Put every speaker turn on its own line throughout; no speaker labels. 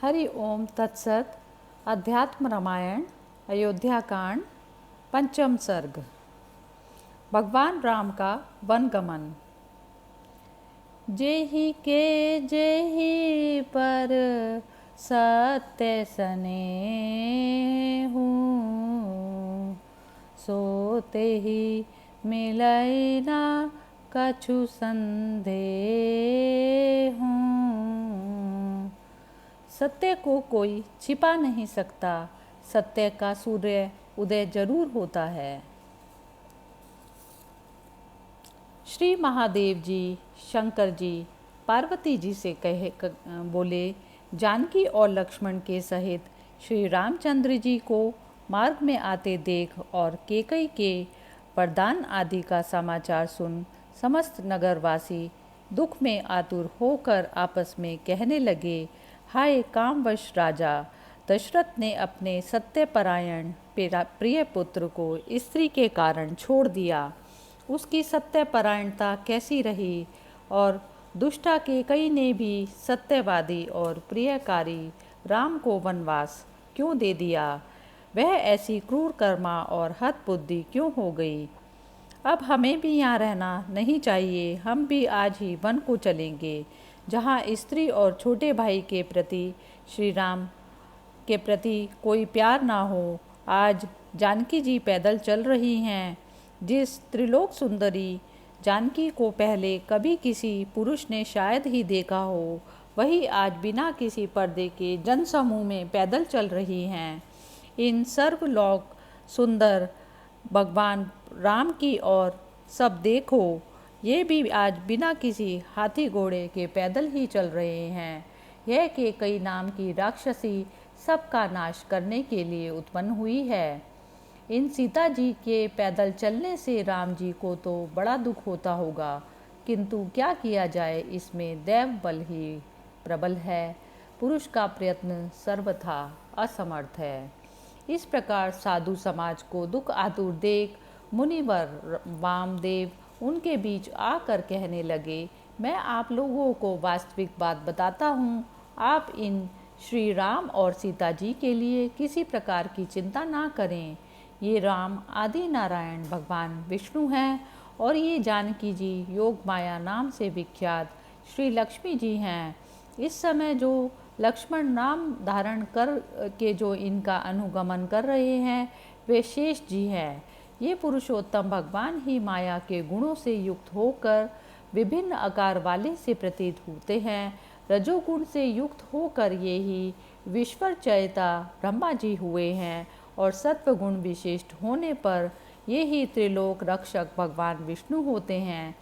हरि ओम तत्सत। अध्यात्म रामायण अयोध्या कांड पंचम सर्ग। भगवान राम का वनगमन। जेहि के जेहि पर सत्य स्नेहु, सोते ही मिलै ना कछु संदेहु। सत्य को कोई छिपा नहीं सकता, सत्य का सूर्य उदय जरूर होता है। श्री महादेव जी शंकर जी पार्वती जी से बोले, जानकी और लक्ष्मण के सहित श्री रामचंद्र जी को मार्ग में आते देख और कैकेयी के वरदान आदि का समाचार सुन समस्त नगरवासी दुख में आतुर होकर आपस में कहने लगे, हाय कामवश राजा! दशरथ ने अपने सत्यपरायण प्रिय पुत्र को स्त्री के कारण छोड़ दिया। उसकी सत्यपरायणता कैसी रही, और दुष्टा कैकेयी ने भी सत्यवादी और प्रियकारी राम को वनवास क्यों दे दिया? वह ऐसी क्रूर कर्मा और हठ बुद्धि क्यों हो गई? अब हमें भी यहाँ रहना नहीं चाहिए। हम भी आज ही वन को चलेंगे, जहाँ स्त्री और छोटे भाई के प्रति श्री राम के प्रति कोई प्यार ना हो। आज जानकी जी पैदल चल रही हैं। जिस त्रिलोक सुंदरी जानकी को पहले कभी किसी पुरुष ने शायद ही देखा हो, वही आज बिना किसी पर्दे के जनसमूह में पैदल चल रही हैं। इन सर्वलोक सुंदर भगवान राम की ओर सब देखो, ये भी आज बिना किसी हाथी घोड़े के पैदल ही चल रहे हैं। यह कैकेयी नाम की राक्षसी सबका नाश करने के लिए उत्पन्न हुई है। इन सीता जी के पैदल चलने से राम जी को तो बड़ा दुख होता होगा, किंतु क्या किया जाए, इसमें दैव बल ही प्रबल है। पुरुष का प्रयत्न सर्वथा असमर्थ है। इस प्रकार साधु समाज को दुख आतुर देख मुनिवर वामदेव उनके बीच आकर कहने लगे, मैं आप लोगों को वास्तविक बात बताता हूँ। आप इन श्री राम और सीता जी के लिए किसी प्रकार की चिंता ना करें। ये राम आदि नारायण भगवान विष्णु हैं, और ये जानकी जी योग माया नाम से विख्यात श्री लक्ष्मी जी हैं। इस समय जो लक्ष्मण नाम धारण कर के जो इनका अनुगमन कर रहे हैं, वे शेष जी हैं। ये पुरुषोत्तम भगवान ही माया के गुणों से युक्त होकर विभिन्न आकार वाले से प्रतीत होते हैं। रजोगुण से युक्त होकर ये ही विश्वरचयिता ब्रह्मा जी हुए हैं, और सत्वगुण विशिष्ट होने पर ये ही त्रिलोक रक्षक भगवान विष्णु होते हैं,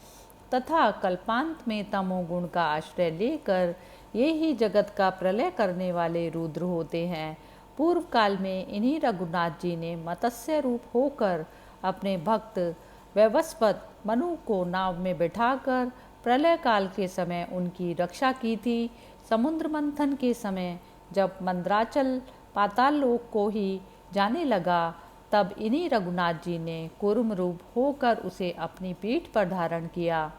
तथा कल्पांत में तमोगुण का आश्रय लेकर ये ही जगत का प्रलय करने वाले रुद्र होते हैं। पूर्व काल में इन्हीं रघुनाथ जी ने मत्स्य रूप होकर अपने भक्त वैवस्वत मनु को नाव में बिठाकर प्रलय काल के समय उनकी रक्षा की थी। समुद्र मंथन के समय जब मंदराचल पाताल लोक को ही जाने लगा, तब इन्हीं रघुनाथ जी ने कूर्म रूप होकर उसे अपनी पीठ पर धारण किया।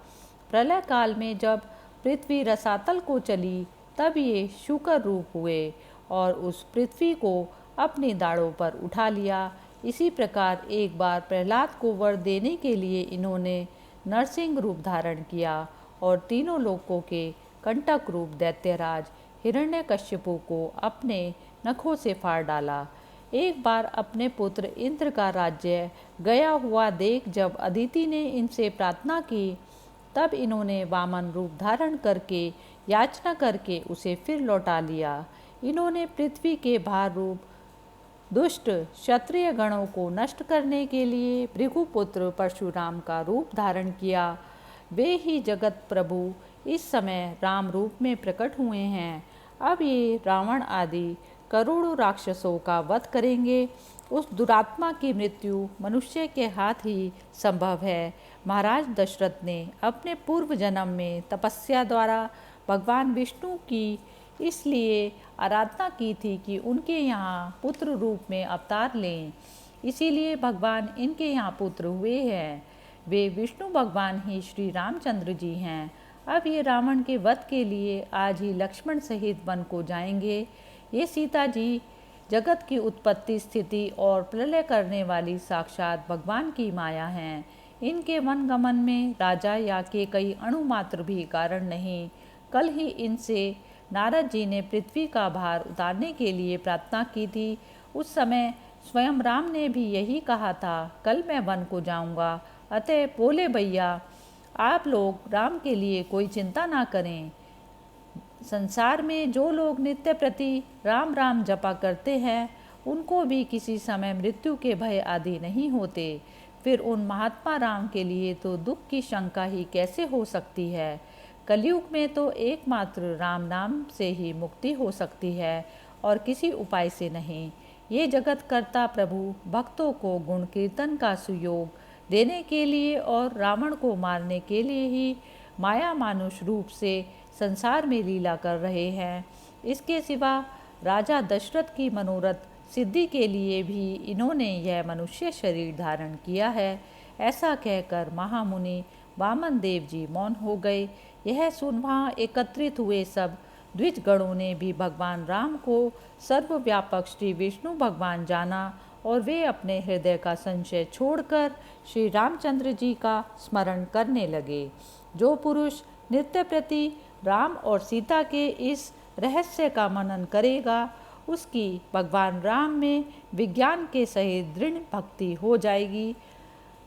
प्रलय काल में जब पृथ्वी रसातल को चली, तब ये शूकर रूप हुए और उस पृथ्वी को अपनी दाढ़ों पर उठा लिया। इसी प्रकार एक बार प्रहलाद को वर देने के लिए इन्होंने नरसिंह रूप धारण किया और तीनों लोकों के कंटक रूप दैत्यराज हिरण्यकश्यपु को अपने नखों से फाड़ डाला। एक बार अपने पुत्र इंद्र का राज्य गया हुआ देख जब अदिति ने इनसे प्रार्थना की, तब इन्होंने वामन रूप धारण करके याचना करके उसे फिर लौटा लिया। इन्होंने पृथ्वी के भार रूप दुष्ट क्षत्रिय गणों को नष्ट करने के लिए भृगुपुत्र परशुराम का रूप धारण किया। वे ही जगत प्रभु इस समय राम रूप में प्रकट हुए हैं। अब ये रावण आदि करोड़ों राक्षसों का वध करेंगे। उस दुरात्मा की मृत्यु मनुष्य के हाथ ही संभव है। महाराज दशरथ ने अपने पूर्व जन्म में तपस्या द्वारा भगवान विष्णु की इसलिए आराधना की थी कि उनके यहाँ पुत्र रूप में अवतार लें, इसीलिए भगवान इनके यहाँ पुत्र हुए हैं। वे विष्णु भगवान ही श्री रामचंद्र जी हैं। अब ये रावण के वध के लिए आज ही लक्ष्मण सहित वन को जाएंगे। ये सीता जी जगत की उत्पत्ति, स्थिति और प्रलय करने वाली साक्षात भगवान की माया हैं। इनके वन गमन में राजा या के कई अणु मात्र भी कारण नहीं। कल ही इनसे नारद जी ने पृथ्वी का भार उतारने के लिए प्रार्थना की थी। उस समय स्वयं राम ने भी यही कहा था, कल मैं वन को जाऊंगा। अतः बोले, भैया आप लोग राम के लिए कोई चिंता ना करें। संसार में जो लोग नित्य प्रति राम राम जपा करते हैं, उनको भी किसी समय मृत्यु के भय आदि नहीं होते। फिर उन महात्मा राम के लिए तो दुख की शंका ही कैसे हो सकती है। कलयुग में तो एकमात्र राम नाम से ही मुक्ति हो सकती है और किसी उपाय से नहीं। ये जगत कर्ता प्रभु भक्तों को गुण कीर्तन का सुयोग देने के लिए और रावण को मारने के लिए ही माया मानुष रूप से संसार में लीला कर रहे हैं। इसके सिवा राजा दशरथ की मनोरथ सिद्धि के लिए भी इन्होंने यह मनुष्य शरीर धारण किया है। ऐसा कहकर महामुनि वामन देव जी मौन हो गए। यह सुन वहाँ एकत्रित हुए सब द्विज गणों ने भी भगवान राम को सर्वव्यापक श्री विष्णु भगवान जाना और वे अपने हृदय का संशय छोड़कर श्री रामचंद्र जी का स्मरण करने लगे। जो पुरुष नित्य प्रति राम और सीता के इस रहस्य का मनन करेगा, उसकी भगवान राम में विज्ञान के सहित दृढ़ भक्ति हो जाएगी।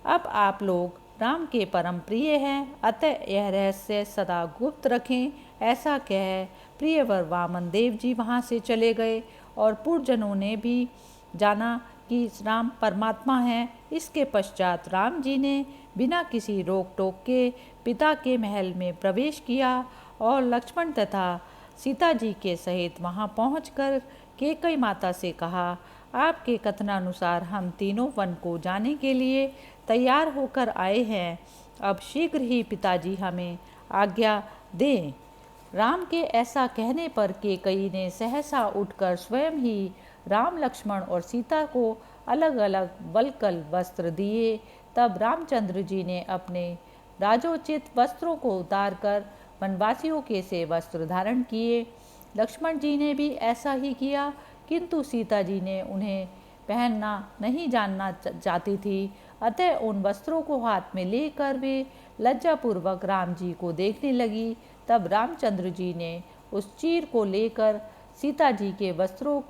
अब आप लोग राम के परम प्रिय हैं, अतः यह रहस्य सदा गुप्त रखें। ऐसा कह प्रियवर वामन देव जी वहाँ से चले गए और पूर्वजनों ने भी जाना कि राम परमात्मा हैं। इसके पश्चात राम जी ने बिना किसी रोक टोक के पिता के महल में प्रवेश किया और लक्ष्मण तथा सीता जी के सहित वहां पहुंचकर कैकेयी माता से कहा, आपके कथनानुसार हम तीनों वन को जाने के लिए तैयार होकर आए हैं। अब शीघ्र ही पिताजी हमें आज्ञा दें। राम के ऐसा कहने पर कैकेयी ने सहसा उठकर स्वयं ही राम, लक्ष्मण और सीता को अलग अलग वल्कल वस्त्र दिए। तब रामचंद्र जी ने अपने राजोचित वस्त्रों को उतारकर वनवासियों के से वस्त्र धारण किए। लक्ष्मण जी ने भी ऐसा ही किया, किंतु सीता जी ने उन्हें पहनना नहीं जानना चाहती थी। अतः उन वस्त्रों को हाथ में लेकर वे लज्जापूर्वक राम जी को देखने लगी। तब रामचंद्र जी ने उस चीर को लेकर सीता जी के वस्त्रों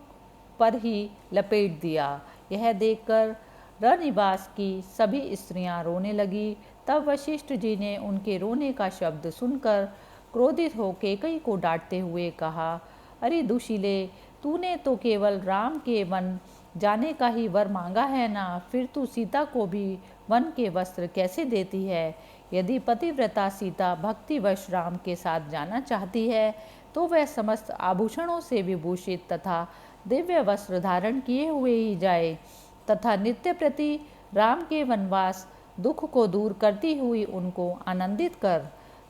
पर ही लपेट दिया। यह देखकर रनिवास की सभी स्त्रियां रोने लगी। तब वशिष्ठ जी ने उनके रोने का शब्द सुनकर क्रोधित हो कैकेयी को डांटते हुए कहा, अरे दुशीले, तूने तो केवल राम के वन जाने का ही वर मांगा है ना, फिर तू सीता को भी वन के वस्त्र कैसे देती है। यदि पतिव्रता सीता भक्तिवश राम के साथ जाना चाहती है तो वह समस्त आभूषणों से विभूषित तथा दिव्य वस्त्र धारण किए हुए ही जाए तथा नित्य प्रति राम के वनवास दुख को दूर करती हुई उनको आनंदित कर।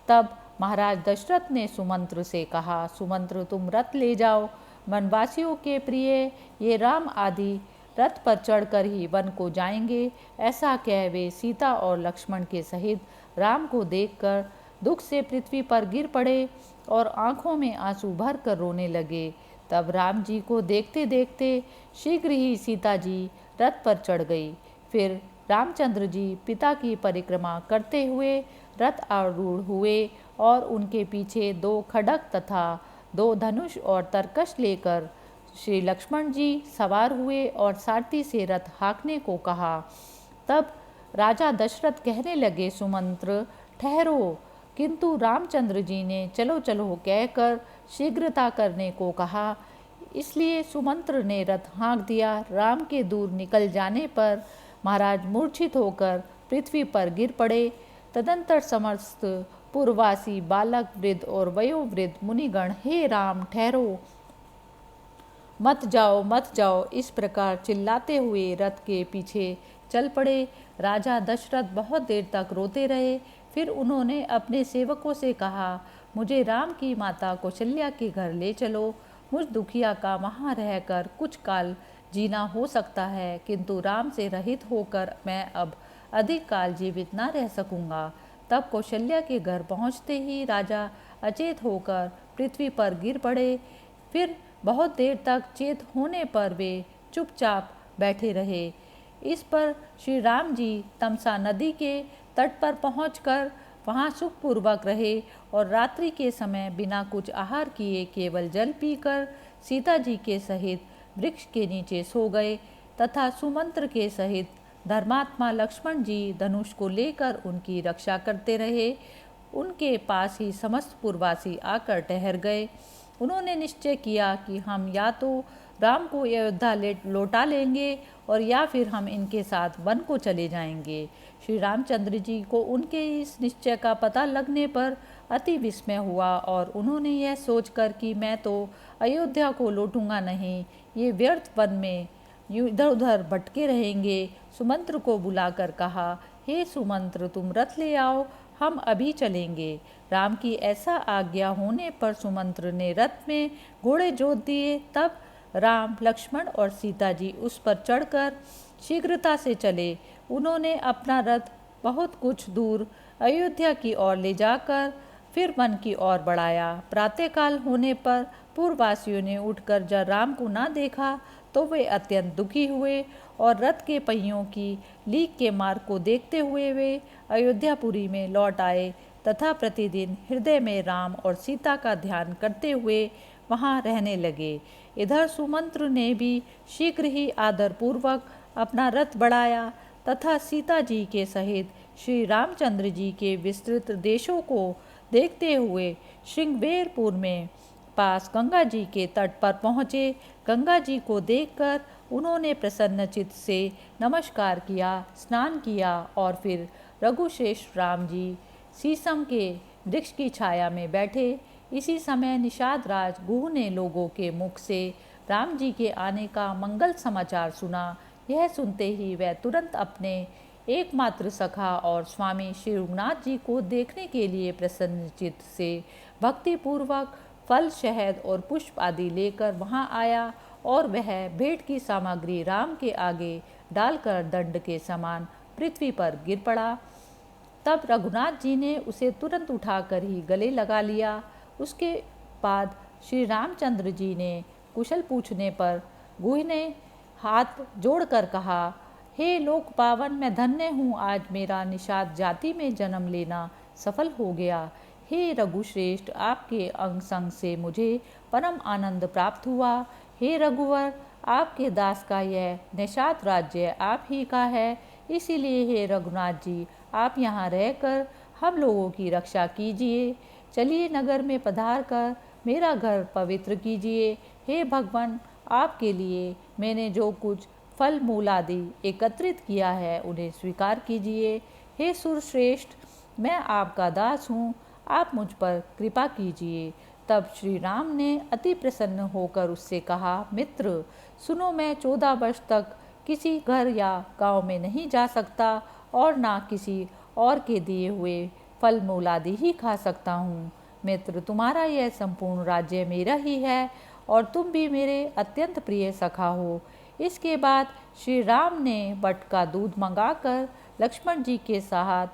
तब महाराज दशरथ ने सुमंत्र से कहा, सुमंत्र तुम रथ ले जाओ। वनवासियों के प्रिय ये राम आदि रथ पर चढ़कर ही वन को जाएंगे। ऐसा कह वे सीता और लक्ष्मण के सहित राम को देखकर दुख से पृथ्वी पर गिर पड़े और आंखों में आंसू भर कर रोने लगे। तब राम जी को देखते देखते शीघ्र ही सीता जी रथ पर चढ़ गई। फिर रामचंद्र जी पिता की परिक्रमा करते हुए रथ आरूढ़ हुए और उनके पीछे 2 खड्ग तथा 2 धनुष और तरकश लेकर श्री लक्ष्मण जी सवार हुए और सारथी से रथ हाँकने को कहा। तब राजा दशरथ कहने लगे, सुमंत्र ठहरो। किंतु रामचंद्र जी ने चलो चलो कहकर शीघ्रता करने को कहा। इसलिए सुमंत्र ने रथ हाँक दिया। राम के दूर निकल जाने पर महाराज मूर्छित होकर पृथ्वी पर गिर पड़े। तदंतर समस्त पूर्ववासी बालक, वृद्ध और वयोवृद्ध मुनिगण, हे राम ठहरो, मत जाओ मत जाओ, इस प्रकार चिल्लाते हुए रथ के पीछे चल पड़े। राजा दशरथ बहुत देर तक रोते रहे। फिर उन्होंने अपने सेवकों से कहा, मुझे राम की माता कौशल्या के घर ले चलो। मुझ दुखिया का वहाँ रहकर कुछ काल जीना हो सकता है, किंतु राम से रहित होकर मैं अब अधिक काल जीवित न रह सकूँगा। तब कौशल्या के घर पहुँचते ही राजा अचेत होकर पृथ्वी पर गिर पड़े। फिर बहुत देर तक चेत होने पर वे चुपचाप बैठे रहे। इस पर श्री राम जी तमसा नदी के तट पर पहुंचकर वहां सुखपूर्वक रहे और रात्रि के समय बिना कुछ आहार किए केवल जल पीकर सीता जी के सहित वृक्ष के नीचे सो गए तथा सुमंत्र के सहित धर्मात्मा लक्ष्मण जी धनुष को लेकर उनकी रक्षा करते रहे। उनके पास ही समस्त पूर्ववासी आकर ठहर गए। उन्होंने निश्चय किया कि हम या तो राम को अयोध्या लौटा लेंगे और या फिर हम इनके साथ वन को चले जाएंगे। श्री रामचंद्र जी को उनके इस निश्चय का पता लगने पर अति विस्मय हुआ और उन्होंने यह सोचकर कि मैं तो अयोध्या को लौटूंगा नहीं, ये व्यर्थ वन में इधर उधर भटके रहेंगे, सुमंत्र को बुलाकर कहा, हे सुमंत्र, तुम रथ ले आओ, हम अभी चलेंगे। राम की ऐसा आज्ञा होने पर सुमंत्र ने रथ में घोड़े जोत दिए। तब राम, लक्ष्मण और सीता जी उस पर चढ़कर शीघ्रता से चले। उन्होंने अपना रथ बहुत कुछ दूर अयोध्या की ओर ले जाकर फिर वन की ओर बढ़ाया। प्रातःकाल होने पर पूर्ववासियों ने उठकर जब राम को ना देखा तो वे अत्यंत दुखी हुए और रथ के पहियों की लीक के मार्ग को देखते हुए वे अयोध्यापुरी में लौट आए तथा प्रतिदिन हृदय में राम और सीता का ध्यान करते हुए वहाँ रहने लगे। इधर सुमंत्र ने भी शीघ्र ही आदरपूर्वक अपना रथ बढ़ाया तथा सीता जी के सहित श्री रामचंद्र जी के विस्तृत देशों को देखते हुए श्रृंगवेरपुर में पास गंगा जी के तट पर पहुँचे। गंगा जी को देखकर उन्होंने प्रसन्न चित्त से नमस्कार किया, स्नान किया और फिर रघुश्रेष्ठ राम जी शीशम के वृक्ष की छाया में बैठे। इसी समय निषाद राज गुह ने लोगों के मुख से राम जी के आने का मंगल समाचार सुना। यह सुनते ही वह तुरंत अपने एकमात्र सखा और स्वामी श्री रघुनाथ जी को देखने के लिए प्रसन्न चित्त से भक्तिपूर्वक फल, शहद और पुष्प आदि लेकर वहां आया और वह भेंट की सामग्री राम के आगे डालकर दंड के समान पृथ्वी पर गिर पड़ा। तब रघुनाथ जी ने उसे तुरंत उठाकर ही गले लगा लिया। उसके बाद श्री रामचंद्र जी ने कुशल पूछने पर गुह ने हाथ जोड़कर कहा, हे लोक पावन, मैं धन्य हूँ, आज मेरा निषाद जाति में जन्म लेना सफल हो गया। हे रघुश्रेष्ठ, आपके अंग संग से मुझे परम आनंद प्राप्त हुआ। हे रघुवर, आपके दास का यह निषाद राज्य आप ही का है, इसीलिए हे रघुनाथ जी, आप यहाँ रहकर हम लोगों की रक्षा कीजिए। चलिए नगर में पधार कर मेरा घर पवित्र कीजिए। हे भगवान, आपके लिए मैंने जो कुछ फल मूल आदि एकत्रित किया है उन्हें स्वीकार कीजिए। हे सुरश्रेष्ठ, मैं आपका दास हूँ, आप मुझ पर कृपा कीजिए। तब श्री राम ने अति प्रसन्न होकर उससे कहा, मित्र सुनो, मैं 14 वर्ष तक किसी घर या गांव में नहीं जा सकता और ना किसी और के दिए हुए फल मूल आदि ही खा सकता हूँ। मित्र, तुम्हारा यह संपूर्ण राज्य मेरा ही है और तुम भी मेरे अत्यंत प्रिय सखा हो। इसके बाद श्री राम ने बट का दूध मंगाकर लक्ष्मण जी के साथ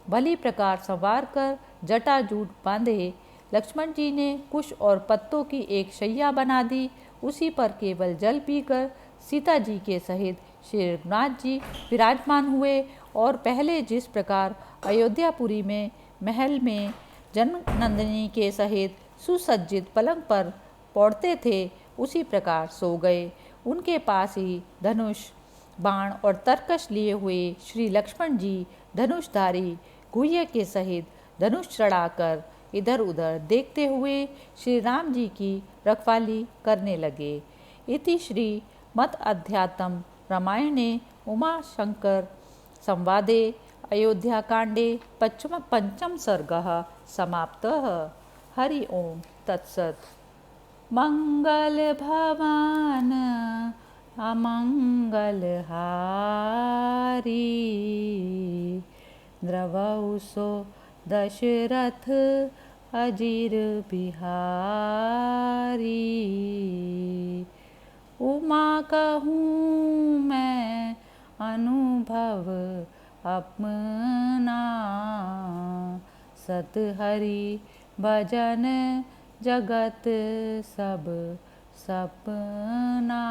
भली प्रकार संवार कर जटाजूट बांधे। लक्ष्मण जी ने कुश और पत्तों की एक शैया बना दी। उसी पर केवल जल पीकर सीता जी के सहित श्री रघुनाथ जी विराजमान हुए और पहले जिस प्रकार अयोध्यापुरी में महल में जननंदिनी के सहित सुसज्जित पलंग पर पौड़ते थे उसी प्रकार सो गए। उनके पास ही धनुष, बाण और तरकश लिए हुए श्री लक्ष्मण जी धनुषधारी गुह्य के सहित धनुष चढ़ाकर इधर उधर देखते हुए श्री राम जी की रखवाली करने लगे। इति श्री मत अध्यात्म रामायणे उमा शंकर संवादे अयोध्या कांडे पंचम सर्गः समाप्तः। हरि ओम तत्सत्। मंगल भवन अमंगल हारी, द्रवहुसो दशरथ अजीर बिहारी। उमा कहूँ मैं अनुभव अपना। सत हरि भजन जगत सब सपना।